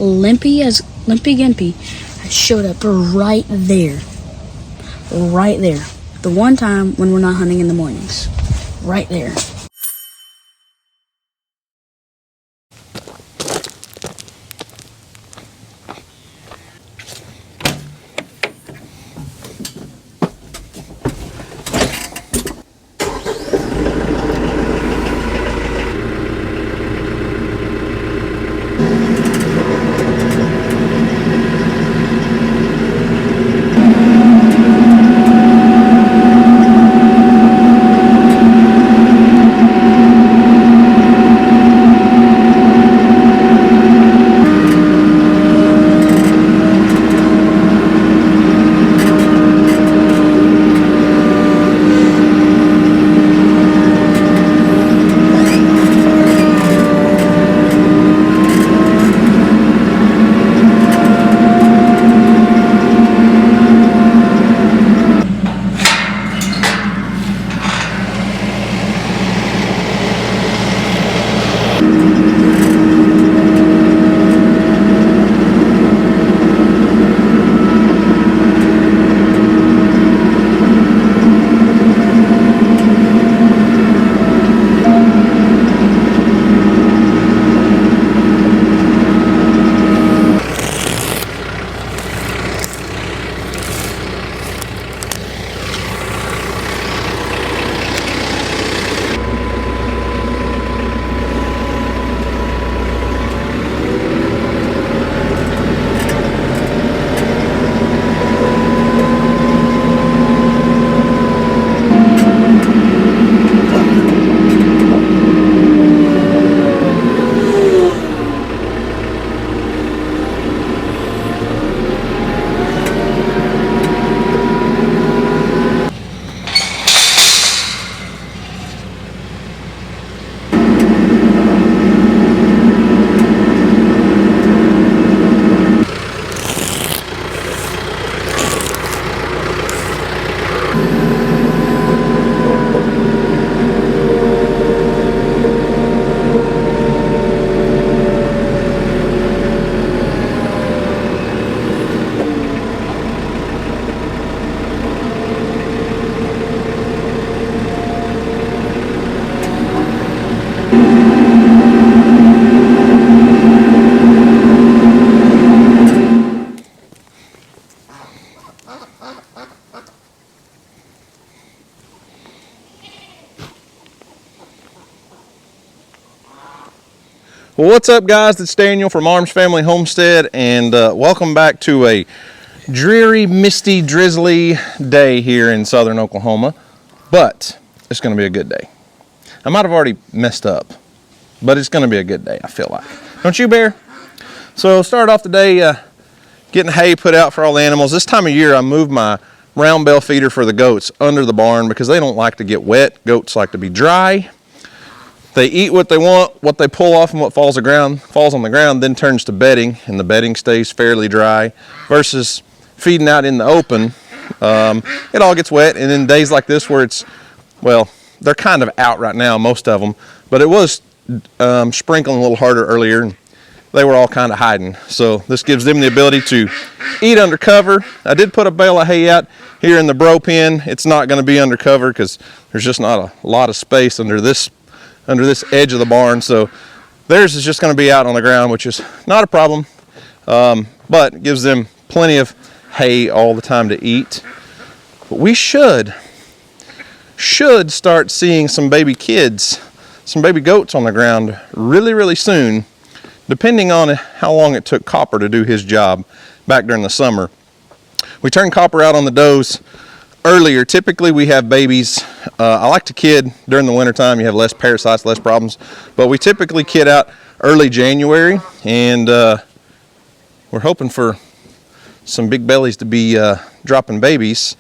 Limpy Gimpy showed up right there. Right there. The one time when we're not hunting in the mornings. Right there. Well, what's up, guys? It's Daniel from Arms Family Homestead, and welcome back to a dreary, misty, drizzly day here in southern Oklahoma. But it's going to be a good day. I might have already messed up, but it's going to be a good day, I feel like. Don't you, Bear? So start off the day getting hay put out for all the animals. This time of year, I moved my round bale feeder for the goats under the barn because they don't like to get wet. Goats like to be dry. They eat what they want, what they pull off and what falls on the ground, then turns to bedding, and the bedding stays fairly dry, versus feeding out in the open. It all gets wet, and in days like this where it's, well, they're kind of out right now, most of them, but it was sprinkling a little harder earlier, and they were all kind of hiding. So this gives them the ability to eat under cover. I did put a bale of hay out here in the bro pen. It's not going to be under cover because there's just not a lot of space under this edge of the barn, so theirs is just going to be out on the ground, which is not a problem, but it gives them plenty of hay all the time to eat. But we should start seeing some baby kids, some baby goats on the ground really soon, depending on how long it took Copper to do his job back during the summer. We turned Copper out on the does earlier. Typically we have babies, I like to kid during the wintertime. You have less parasites, less problems, but we typically kid out early January, and we're hoping for some big bellies to be dropping babies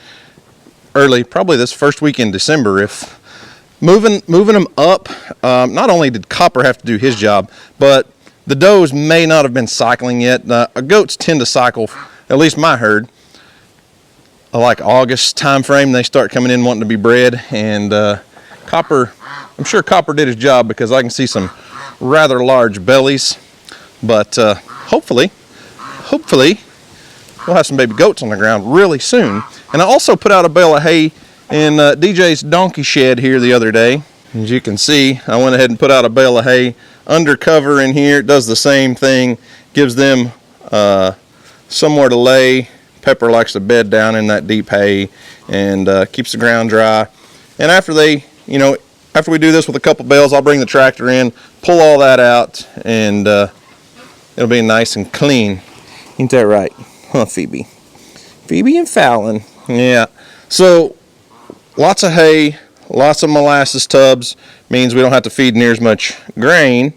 early, probably this first week in December. If moving them up, not only did Copper have to do his job, but the does may not have been cycling yet. Goats tend to cycle, at least my herd, like August time frame. They start coming in wanting to be bred, and Copper, I'm sure Copper did his job because I can see some rather large bellies, but hopefully, we'll have some baby goats on the ground really soon. And I also put out a bale of hay in DJ's donkey shed here the other day. As you can see, I went ahead and put out a bale of hay under cover in here. It does the same thing, gives them somewhere to lay. Pepper likes to bed down in that deep hay and keeps the ground dry. And after after we do this with a couple bales, I'll bring the tractor in, pull all that out, and it'll be nice and clean. Ain't that right? Huh, Phoebe? Phoebe and Fallon. Yeah. So, lots of hay, lots of molasses tubs, means we don't have to feed near as much grain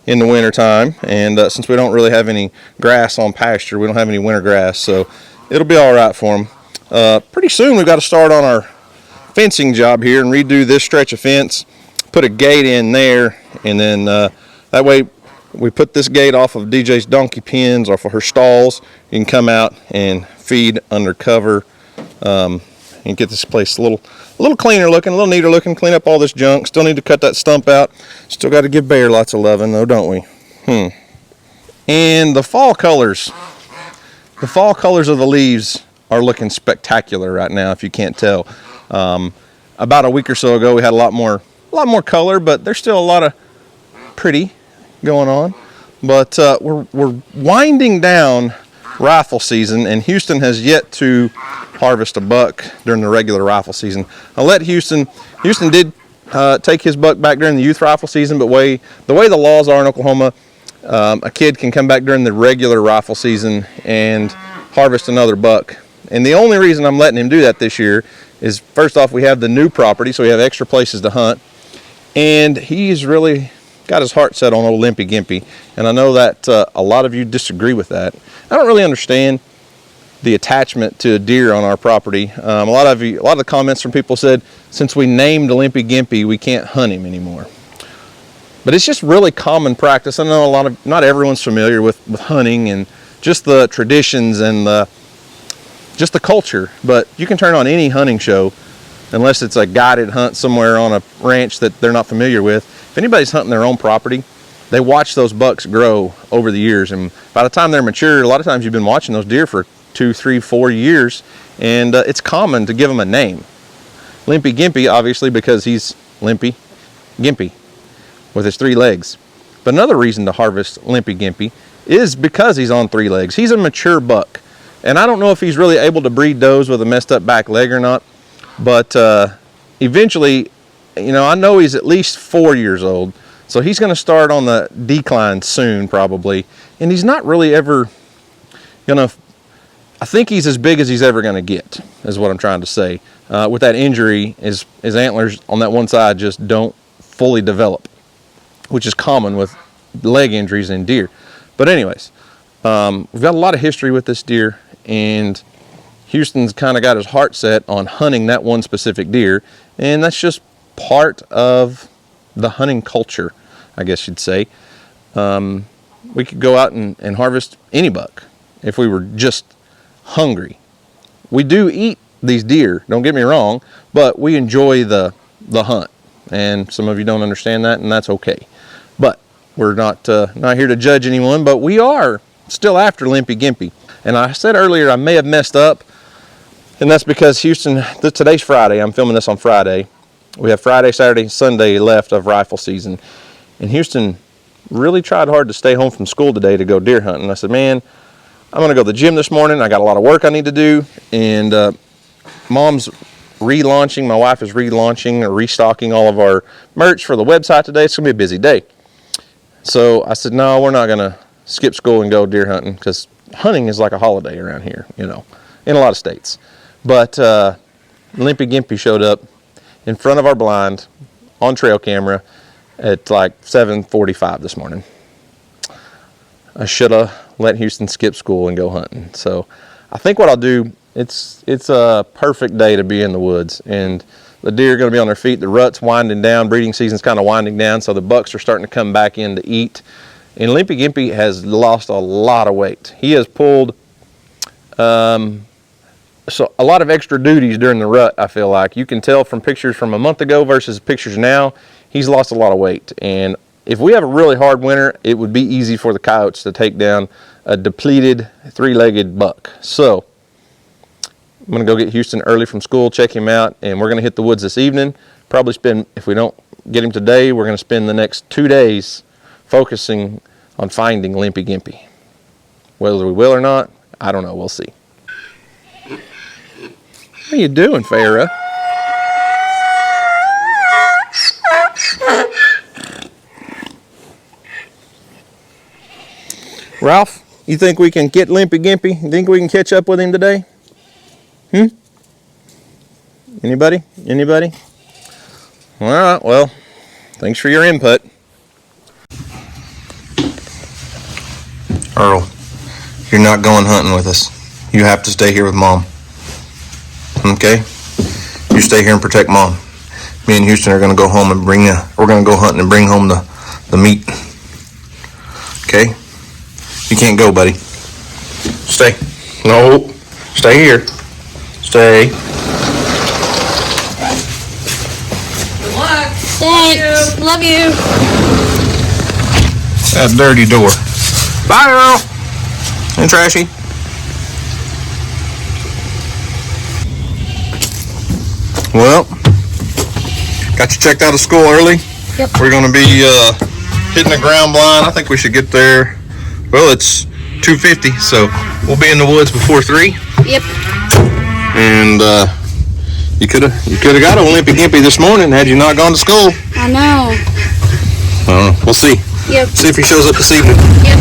in the wintertime. And since we don't really have any grass on pasture, we don't have any winter grass, so it'll be all right for them. Pretty soon we've got to start on our fencing job here and redo this stretch of fence, put a gate in there, and then that way we put this gate off of DJ's donkey pens, off of her stalls. You can come out and feed under cover and get this place a little cleaner looking, a little neater looking, clean up all this junk. Still need to cut that stump out. Still got to give Bear lots of loving though, don't we? And the fall colors of the leaves are looking spectacular right now, if you can't tell. About a week or so ago we had a lot more color, but there's still a lot of pretty going on. But we're winding down rifle season, and Houston has yet to harvest a buck during the regular rifle season. I'll let Houston did take his buck back during the youth rifle season, but the way the laws are in Oklahoma, a kid can come back during the regular rifle season and harvest another buck. And the only reason I'm letting him do that this year is, first off, we have the new property, so we have extra places to hunt, and he's really got his heart set on old Limpy Gimpy. And I know that a lot of you disagree with that. I don't really understand the attachment to a deer on our property. A lot of the comments from people said, since we named Limpy Gimpy, we can't hunt him anymore. But it's just really common practice. I know not everyone's familiar with hunting and just the traditions and just the culture, but you can turn on any hunting show, unless it's a guided hunt somewhere on a ranch that they're not familiar with. If anybody's hunting their own property, they watch those bucks grow over the years, and by the time they're mature, a lot of times you've been watching those deer for 2, 3, 4 years, and it's common to give them a name. Limpy Gimpy, obviously, because he's limpy, gimpy, with his 3 legs. But another reason to harvest Limpy Gimpy is because he's on 3 legs. He's a mature buck. And I don't know if he's really able to breed does with a messed up back leg or not, but eventually, I know he's at least 4 years old, so he's going to start on the decline soon probably, and he's not really ever gonna, I think he's as big as he's ever going to get, is what I'm trying to say. With that injury, his antlers on that one side just don't fully develop, which is common with leg injuries in deer. But anyways, we've got a lot of history with this deer, and Houston's kind of got his heart set on hunting that one specific deer, and that's just part of the hunting culture, I guess you'd say. We could go out and harvest any buck if we were just hungry. We do eat these deer, don't get me wrong, but we enjoy the hunt, and some of you don't understand that, and that's okay. But we're not here to judge anyone, but we are still after Limpy Gimpy. And I said earlier I may have messed up, and that's because Houston, today's Friday, I'm filming this on Friday. We have Friday, Saturday, Sunday left of rifle season. And Houston really tried hard to stay home from school today to go deer hunting. I said, man, I'm going to go to the gym this morning. I got a lot of work I need to do. And Mom's relaunching, my wife is relaunching or restocking all of our merch for the website today. It's going to be a busy day. So I said, no, we're not going to skip school and go deer hunting, because hunting is like a holiday around here, in a lot of states. But Limpy Gimpy showed up in front of our blind on trail camera at like 7:45 this morning. I should have let Houston skip school and go hunting. So I think what I'll do, it's a perfect day to be in the woods, and the deer are going to be on their feet. The rut's winding down, breeding season's kind of winding down, so the bucks are starting to come back in to eat. And Limpy Gimpy has lost a lot of weight. He has pulled so a lot of extra duties during the rut, I feel like. You can tell from pictures from a month ago versus pictures now, he's lost a lot of weight. And if we have a really hard winter, it would be easy for the coyotes to take down a depleted three-legged buck. So I'm going to go get Houston early from school, check him out, and we're going to hit the woods this evening. Probably spend, if we don't get him today, we're going to spend the next 2 days focusing on finding Limpy Gimpy. Whether we will or not, I don't know. We'll see. How you doing, Farrah? Ralph, you think we can get Limpy Gimpy? You think we can catch up with him today? Anybody? Anybody? All right, well, thanks for your input. Earl, you're not going hunting with us. You have to stay here with Mom. Okay? You stay here and protect Mom. Me and Houston are going to go home and we're going to go hunting and bring home the meat. Okay? You can't go, buddy. Stay. No. Stay here. Stay. Good luck. Thanks. Love you. That dirty door. Bye, Earl. And Trashy. Well, got you checked out of school early. Yep. We're going to be hitting the ground blind. I think we should get there. Well, it's 2:50, so we'll be in the woods before 3. Yep. And you could have got a Limpy Gimpy this morning had you not gone to school. I know. We'll see. Yep. See if he shows up this evening. Yep.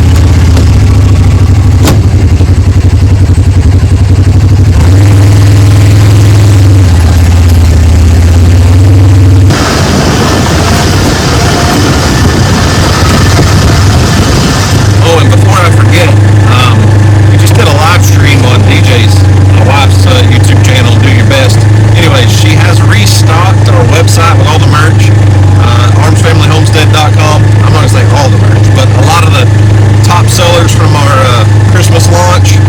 Homestead.com. I'm not going to say all the merch, but a lot of the top sellers from our Christmas launch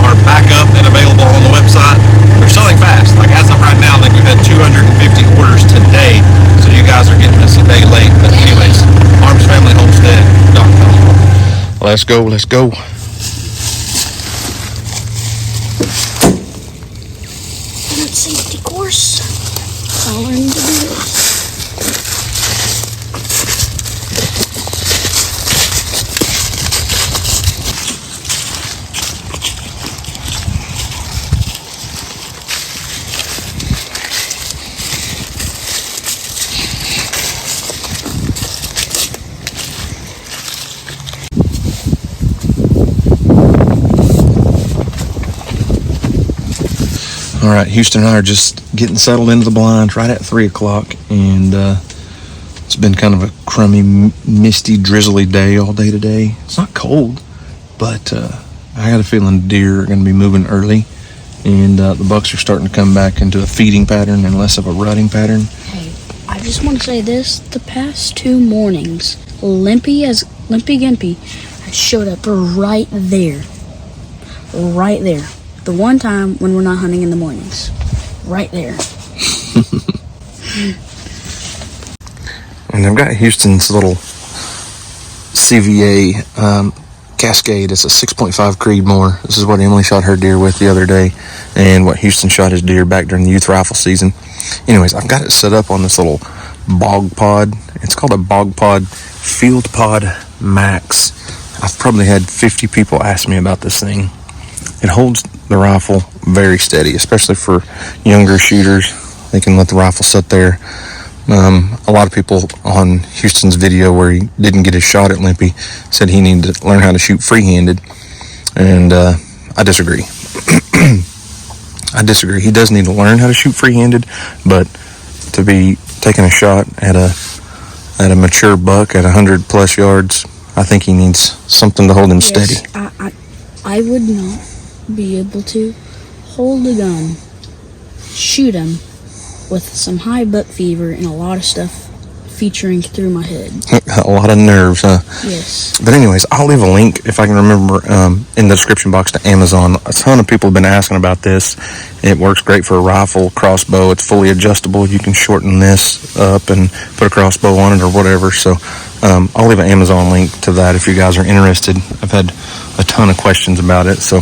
are back up and available on the website. They're selling fast. Like as of right now, I think we've had 250 orders today, so you guys are getting this a day late. But anyways, armsfamilyhomestead.com. Let's go, let's go. Safety course. I'll learn to do this. All right, Houston and I are just getting settled into the blind right at 3 o'clock, and it's been kind of a crummy, misty, drizzly day all day today. It's not cold, but I got a feeling the deer are going to be moving early, and the bucks are starting to come back into a feeding pattern and less of a rutting pattern. Hey, I just want to say this. The past 2 mornings, Limpy Gimpy has showed up right there. Right there. The one time when we're not hunting in the mornings. Right there. And I've got Houston's little CVA Cascade. It's a 6.5 Creedmoor. This is what Emily shot her deer with the other day, and what Houston shot his deer back during the youth rifle season. Anyways, I've got it set up on this little bog pod. It's called a bog pod Field Pod Max. I've probably had 50 people ask me about this thing. It holds the rifle very steady, especially for younger shooters. They can let the rifle sit there. A lot of people on Houston's video where he didn't get his shot at Limpy said he needed to learn how to shoot free-handed, and I disagree. I disagree. He does need to learn how to shoot free-handed, but to be taking a shot at a mature buck at 100+ yards, I think he needs something to hold him steady. I would not be able to hold a gun, shoot him with some high buck fever and a lot of stuff featuring through my head. A lot of nerves, huh? Yes. But anyways, I'll leave a link, if I can remember, in the description box to Amazon. A ton of people have been asking about this. It works great for a rifle, crossbow. It's fully adjustable. You can shorten this up and put a crossbow on it or whatever. So I'll leave an Amazon link to that if you guys are interested. I've had a ton of questions about it. So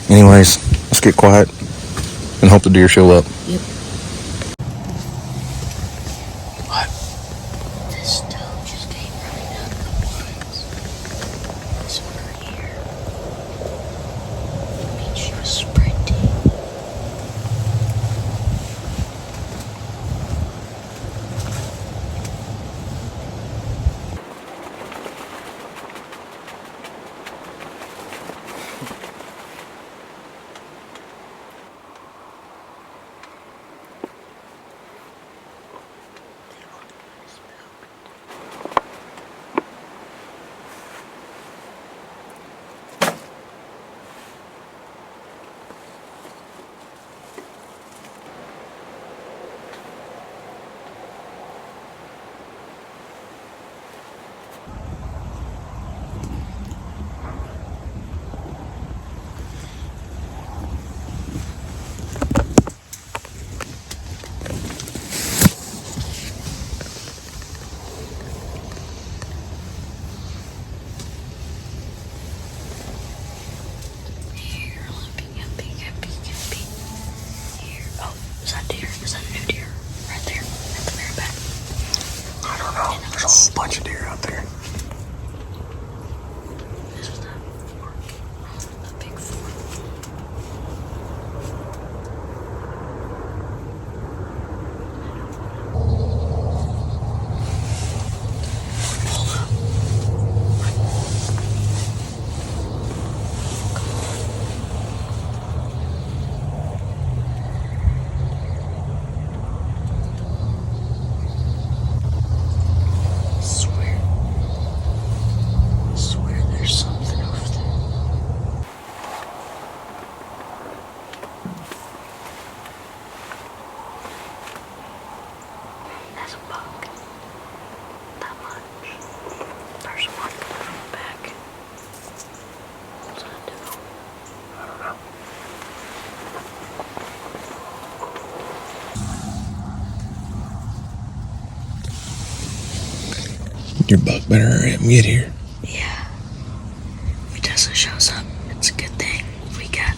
anyways, let's get quiet and hope the deer show up. Yep. What? This dog just came running out of the blinds. This one right here. I mean, she was sprinting. Bunch of deer out there. This is the fork. The big fork. Hold up. Swear there's something over there. That's a buck. That much. There's one coming back. What's that do? I don't know. Your buck better hurry up and get here. Yeah. If he doesn't show up, it's a good thing. We got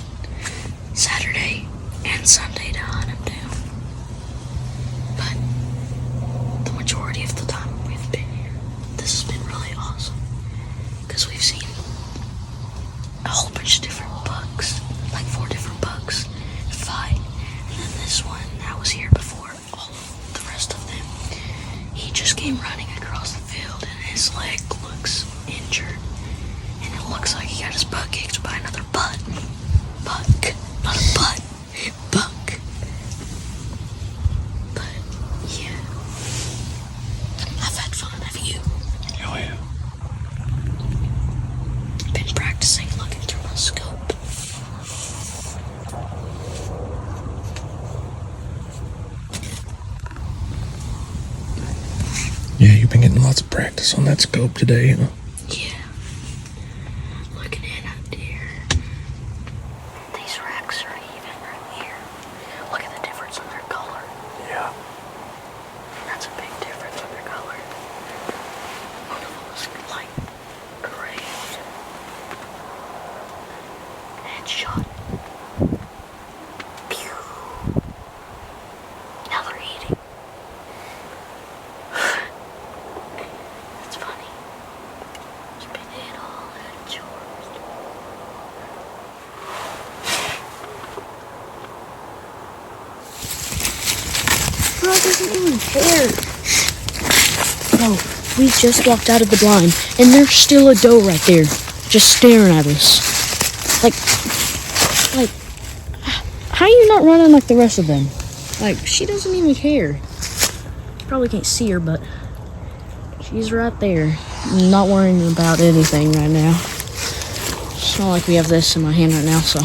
Saturday and Sunday to hunt him down. But the majority of the time we've been here, this has been really awesome. Because we've seen a whole bunch of different bucks, like 4 different bucks, fight. And then this one that was here before all of the rest of them, he just came running across the field and his leg looks injured. And it looks like he got his butt kicked by another buck. Not a butt. Buck. But, yeah. I've had fun, have you? Oh yeah. Been practicing looking through my scope. Yeah, you've been getting lots of practice on that scope today, huh? Yeah. Looking in at deer. These racks are even right here. Look at the difference in their color. Yeah. That's a big difference in their color. One of them is light gray. Headshot. Pew. Now they're eating. It's funny. It's been hit all out of chores. Bro doesn't even care. Bro, we just walked out of the blind, and there's still a doe right there, just staring at us. Like, how are you not running like the rest of them? Like, she doesn't even care. Probably can't see her, but she's right there. Not worrying about anything right now. It's not like we have this in my hand right now, so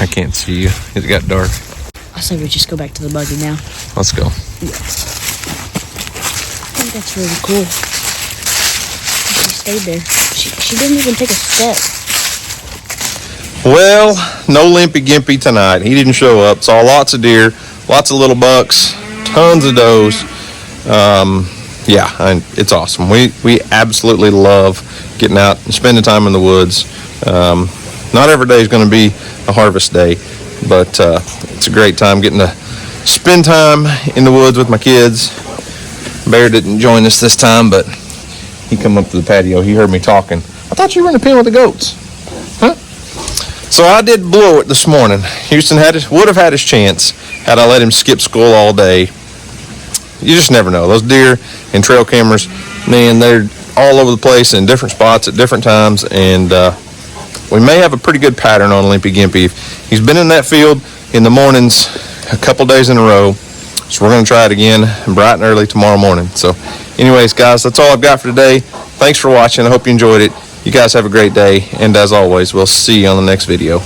I can't see you. It got dark. I say we just go back to the buggy now. Let's go. Yeah. I think that's really cool. She stayed there. She didn't even take a step. Well, no Limpy Gimpy tonight. He didn't show up. Saw lots of deer, lots of little bucks, tons of does. yeah, it's awesome. We absolutely love getting out and spending time in the woods. Not every day is going to be a harvest day, but it's a great time getting to spend time in the woods with my kids. Bear didn't join us this time, but he come up to the patio. He heard me talking. I thought you were in the pen with the goats. Huh? So I did blow it this morning. Houston would have had his chance had I let him skip school all day. You just never know. Those deer and trail cameras, man, they're all over the place in different spots at different times, and we may have a pretty good pattern on Limpy Gimpy. He's been in that field in the mornings a couple days in a row, so we're going to try it again bright and early tomorrow morning. So anyways, guys, that's all I've got for today. Thanks for watching. I hope you enjoyed it. You guys have a great day, and as always, we'll see you on the next video.